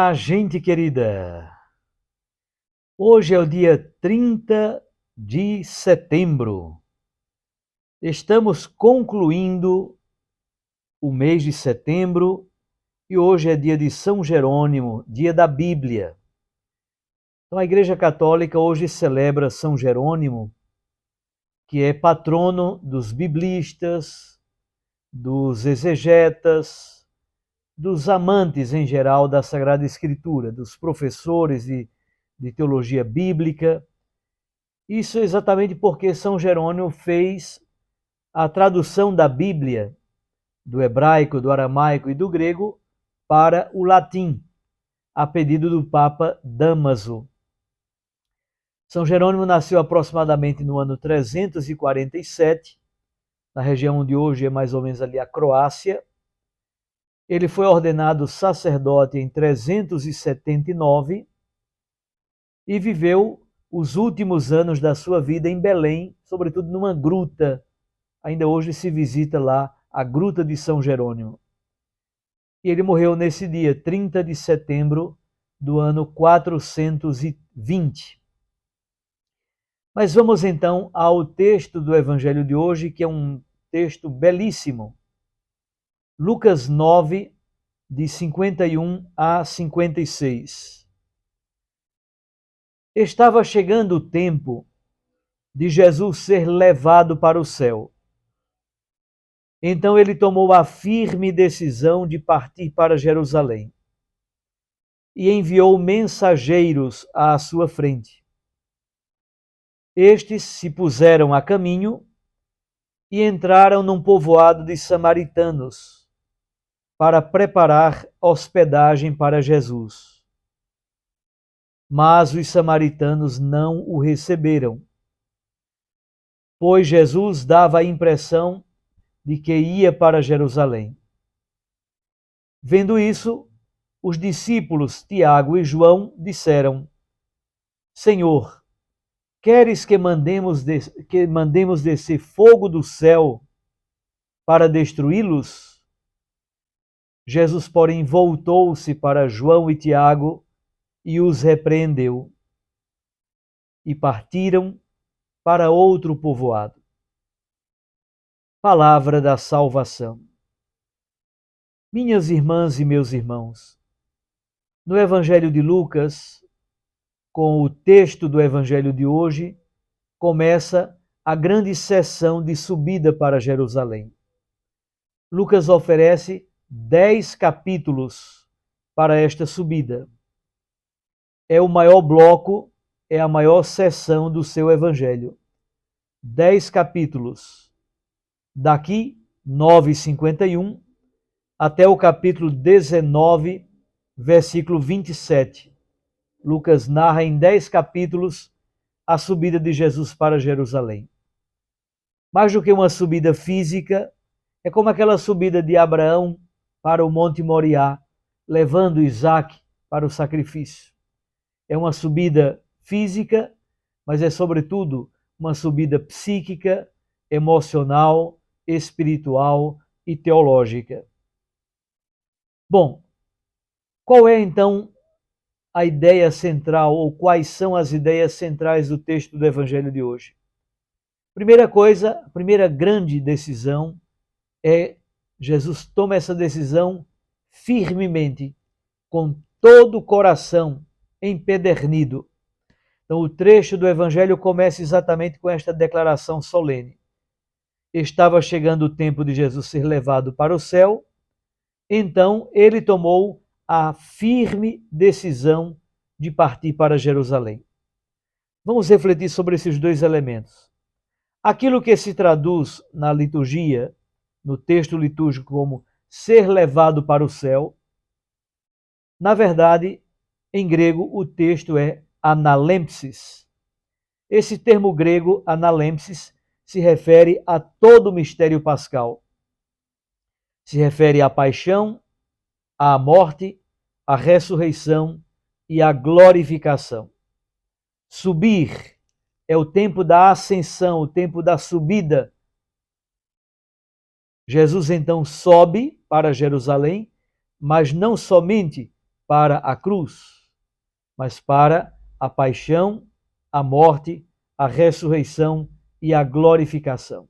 Olá, gente querida! Hoje é o dia 30 de setembro. Estamos concluindo o mês de setembro e hoje é dia de São Jerônimo, dia da Bíblia. Então, a Igreja Católica hoje celebra São Jerônimo, que é patrono dos biblistas, dos exegetas, dos amantes em geral da Sagrada Escritura, dos professores de teologia bíblica. Isso exatamente porque São Jerônimo fez a tradução da Bíblia do hebraico, do aramaico e do grego para o latim, a pedido do Papa Dámaso. São Jerônimo nasceu aproximadamente no ano 347, na região onde hoje é mais ou menos ali a Croácia. Ele foi ordenado sacerdote em 379 e viveu os últimos anos da sua vida em Belém, sobretudo numa gruta. Ainda hoje se visita lá a Gruta de São Jerônimo. E ele morreu nesse dia, 30 de setembro do ano 420. Mas vamos então ao texto do Evangelho de hoje, que é um texto belíssimo. Lucas 9, de 51 a 56. Estava chegando o tempo de Jesus ser levado para o céu. Então ele tomou a firme decisão de partir para Jerusalém e enviou mensageiros à sua frente. Estes se puseram a caminho e entraram num povoado de samaritanos para preparar hospedagem para Jesus. Mas os samaritanos não o receberam, pois Jesus dava a impressão de que ia para Jerusalém. Vendo isso, os discípulos Tiago e João disseram: Senhor, queres que mandemos descer fogo do céu para destruí-los? Jesus, porém, voltou-se para João e Tiago e os repreendeu. E partiram para outro povoado. Palavra da salvação. Minhas irmãs e meus irmãos, no Evangelho de Lucas, com o texto do Evangelho de hoje, começa a grande sessão de subida para Jerusalém. Lucas oferece 10 capítulos para esta subida. É o maior bloco, é a maior sessão do seu Evangelho. 10 capítulos. Daqui, 9:51, até o capítulo 19, versículo 27. Lucas narra em 10 capítulos a subida de Jesus para Jerusalém. Mais do que uma subida física, é como aquela subida de Abraão para o Monte Moriá, levando Isaque para o sacrifício. É uma subida física, mas é sobretudo uma subida psíquica, emocional, espiritual e teológica. Bom, qual é então a ideia central, ou quais são as ideias centrais do texto do Evangelho de hoje? Primeira coisa, a primeira grande decisão é Jesus toma essa decisão firmemente, com todo o coração empedernido. Então, o trecho do Evangelho começa exatamente com esta declaração solene. Estava chegando o tempo de Jesus ser levado para o céu, então ele tomou a firme decisão de partir para Jerusalém. Vamos refletir sobre esses dois elementos. Aquilo que se traduz na liturgia, no texto litúrgico, como ser levado para o céu, na verdade, em grego, o texto é analempsis. Esse termo grego, analempsis, se refere a todo o mistério pascal. Se refere à paixão, à morte, à ressurreição e à glorificação. Subir é o tempo da ascensão, o tempo da subida. Jesus então sobe para Jerusalém, mas não somente para a cruz, mas para a paixão, a morte, a ressurreição e a glorificação.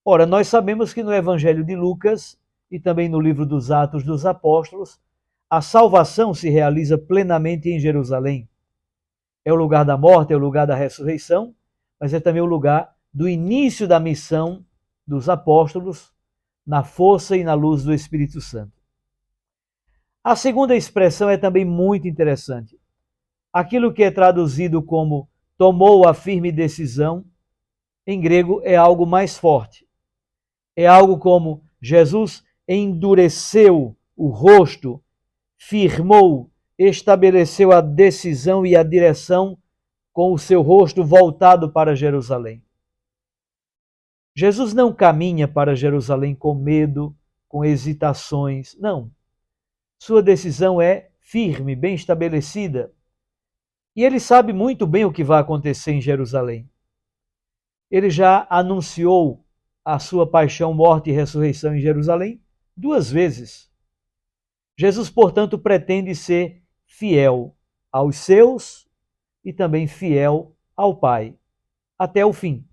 Ora, nós sabemos que no Evangelho de Lucas e também no livro dos Atos dos Apóstolos, a salvação se realiza plenamente em Jerusalém. É o lugar da morte, é o lugar da ressurreição, mas é também o lugar do início da missão dos apóstolos na força e na luz do Espírito Santo. A segunda expressão é também muito interessante. Aquilo que é traduzido como tomou a firme decisão, em grego é algo mais forte. É algo como Jesus endureceu o rosto, firmou, estabeleceu a decisão e a direção com o seu rosto voltado para Jerusalém. Jesus não caminha para Jerusalém com medo, com hesitações, não. Sua decisão é firme, bem estabelecida. E ele sabe muito bem o que vai acontecer em Jerusalém. Ele já anunciou a sua paixão, morte e ressurreição em Jerusalém 2 vezes. Jesus, portanto, pretende ser fiel aos seus e também fiel ao Pai, até o fim.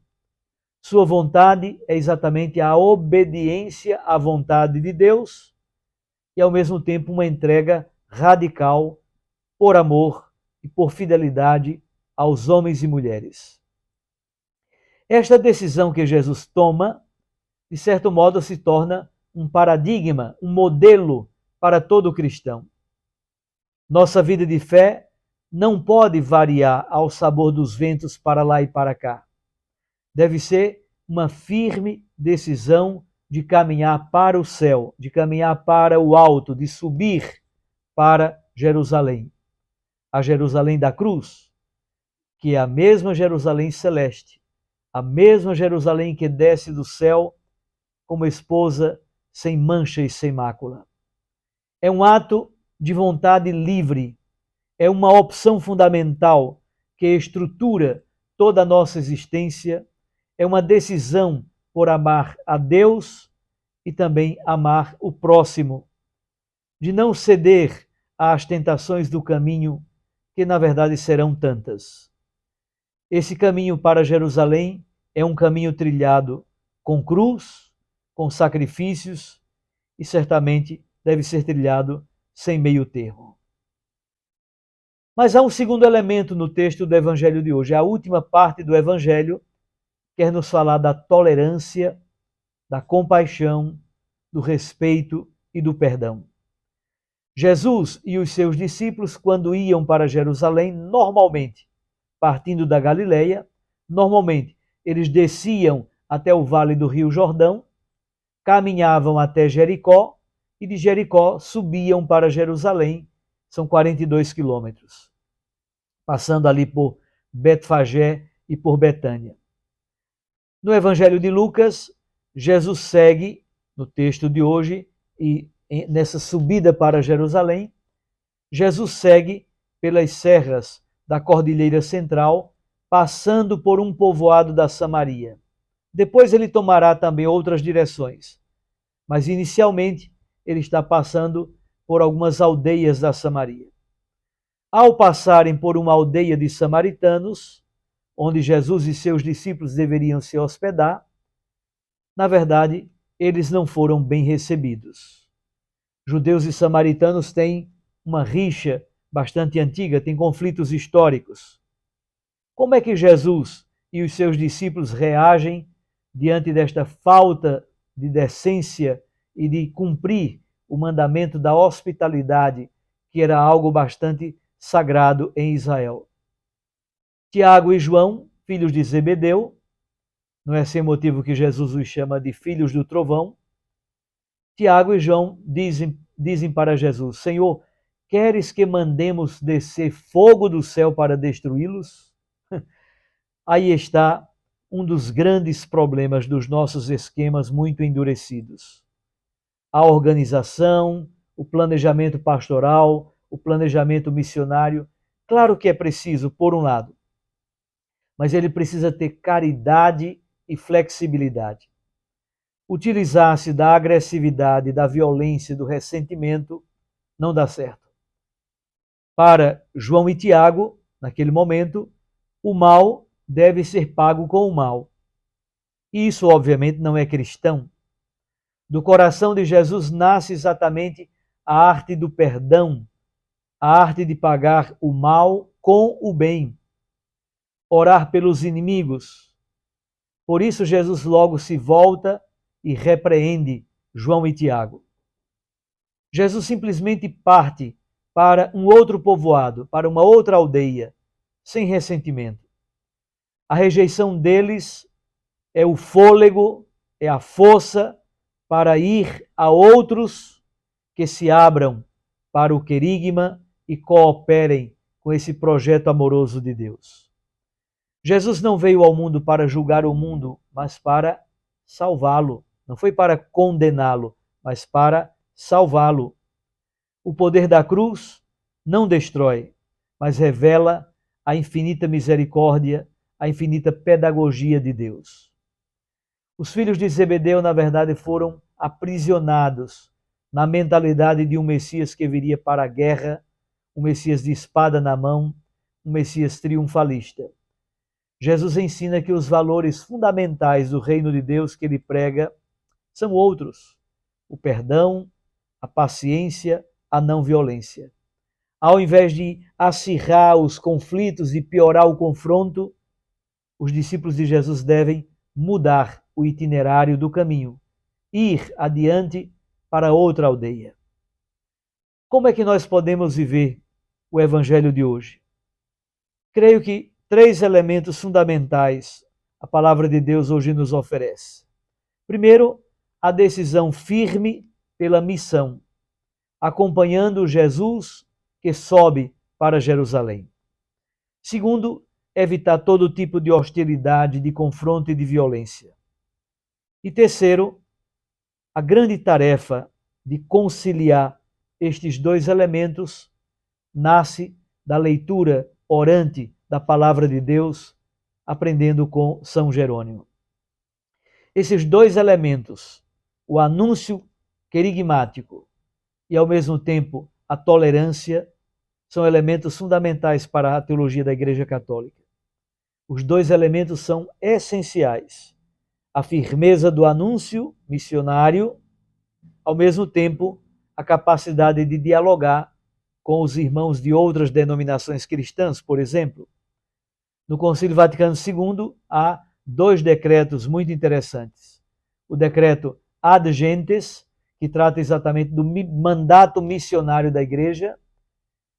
Sua vontade é exatamente a obediência à vontade de Deus e, ao mesmo tempo, uma entrega radical por amor e por fidelidade aos homens e mulheres. Esta decisão que Jesus toma, de certo modo, se torna um paradigma, um modelo para todo cristão. Nossa vida de fé não pode variar ao sabor dos ventos para lá e para cá. Deve ser uma firme decisão de caminhar para o céu, de caminhar para o alto, de subir para Jerusalém. A Jerusalém da cruz, que é a mesma Jerusalém celeste, a mesma Jerusalém que desce do céu como esposa sem mancha e sem mácula. É um ato de vontade livre, é uma opção fundamental que estrutura toda a nossa existência, é uma decisão por amar a Deus e também amar o próximo, de não ceder às tentações do caminho, que na verdade serão tantas. Esse caminho para Jerusalém é um caminho trilhado com cruz, com sacrifícios e certamente deve ser trilhado sem meio termo. Mas há um segundo elemento no texto do Evangelho de hoje. A última parte do Evangelho quer nos falar da tolerância, da compaixão, do respeito e do perdão. Jesus e os seus discípulos, quando iam para Jerusalém, normalmente, partindo da Galileia, normalmente eles desciam até o vale do Rio Jordão, caminhavam até Jericó e de Jericó subiam para Jerusalém, são 42 quilômetros, passando ali por Betfagé e por Betânia. No Evangelho de Lucas, Jesus segue, no texto de hoje, e nessa subida para Jerusalém, Jesus segue pelas serras da Cordilheira Central, passando por um povoado da Samaria. Depois ele tomará também outras direções, mas inicialmente ele está passando por algumas aldeias da Samaria. Ao passarem por uma aldeia de samaritanos, onde Jesus e seus discípulos deveriam se hospedar, na verdade, eles não foram bem recebidos. Judeus e samaritanos têm uma rixa bastante antiga, têm conflitos históricos. Como é que Jesus e os seus discípulos reagem diante desta falta de decência e de cumprir o mandamento da hospitalidade, que era algo bastante sagrado em Israel? Tiago e João, filhos de Zebedeu, não é sem motivo que Jesus os chama de filhos do trovão. Tiago e João dizem para Jesus: Senhor, queres que mandemos descer fogo do céu para destruí-los? Aí está um dos grandes problemas dos nossos esquemas muito endurecidos. A organização, o planejamento pastoral, o planejamento missionário, claro que é preciso, por um lado, mas ele precisa ter caridade e flexibilidade. Utilizar-se da agressividade, da violência, do ressentimento, não dá certo. Para João e Tiago, naquele momento, o mal deve ser pago com o mal. Isso, obviamente, não é cristão. Do coração de Jesus nasce exatamente a arte do perdão, a arte de pagar o mal com o bem, orar pelos inimigos. Por isso, Jesus logo se volta e repreende João e Tiago. Jesus simplesmente parte para um outro povoado, para uma outra aldeia, sem ressentimento. A rejeição deles é o fôlego, é a força para ir a outros que se abram para o querigma e cooperem com esse projeto amoroso de Deus. Jesus não veio ao mundo para julgar o mundo, mas para salvá-lo. Não foi para condená-lo, mas para salvá-lo. O poder da cruz não destrói, mas revela a infinita misericórdia, a infinita pedagogia de Deus. Os filhos de Zebedeu, na verdade, foram aprisionados na mentalidade de um Messias que viria para a guerra, um Messias de espada na mão, um Messias triunfalista. Jesus ensina que os valores fundamentais do reino de Deus que ele prega são outros: o perdão, a paciência, a não violência. Ao invés de acirrar os conflitos e piorar o confronto, os discípulos de Jesus devem mudar o itinerário do caminho, ir adiante para outra aldeia. Como é que nós podemos viver o evangelho de hoje? Creio que 3 elementos fundamentais a palavra de Deus hoje nos oferece. Primeiro, a decisão firme pela missão, acompanhando Jesus que sobe para Jerusalém. Segundo, evitar todo tipo de hostilidade, de confronto e de violência. E terceiro, a grande tarefa de conciliar estes 2 elementos nasce da leitura orante da palavra de Deus, aprendendo com São Jerônimo. Esses 2 elementos, o anúncio querigmático e ao mesmo tempo a tolerância, são elementos fundamentais para a teologia da Igreja Católica. Os 2 elementos são essenciais. A firmeza do anúncio missionário, ao mesmo tempo, a capacidade de dialogar com os irmãos de outras denominações cristãs, por exemplo. No Concílio Vaticano II, há 2 decretos muito interessantes. O decreto Ad Gentes, que trata exatamente do mandato missionário da Igreja,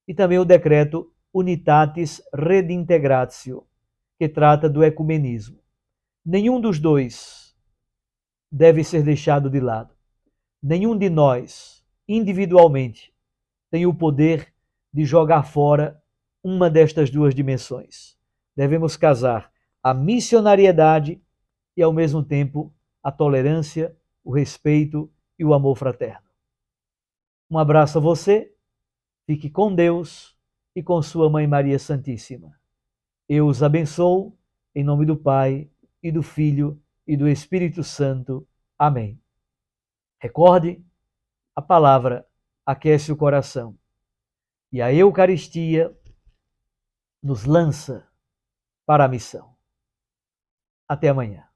e também o decreto Unitatis Redintegratio, que trata do ecumenismo. Nenhum dos 2 deve ser deixado de lado. Nenhum de nós, individualmente, tem o poder de jogar fora uma destas 2 dimensões. Devemos casar a missionariedade e, ao mesmo tempo, a tolerância, o respeito e o amor fraterno. Um abraço a você, fique com Deus e com sua Mãe Maria Santíssima. Eu os abençoo, em nome do Pai, e do Filho, e do Espírito Santo. Amém. Recorde, a palavra aquece o coração. E a Eucaristia nos lança para a missão. Até amanhã.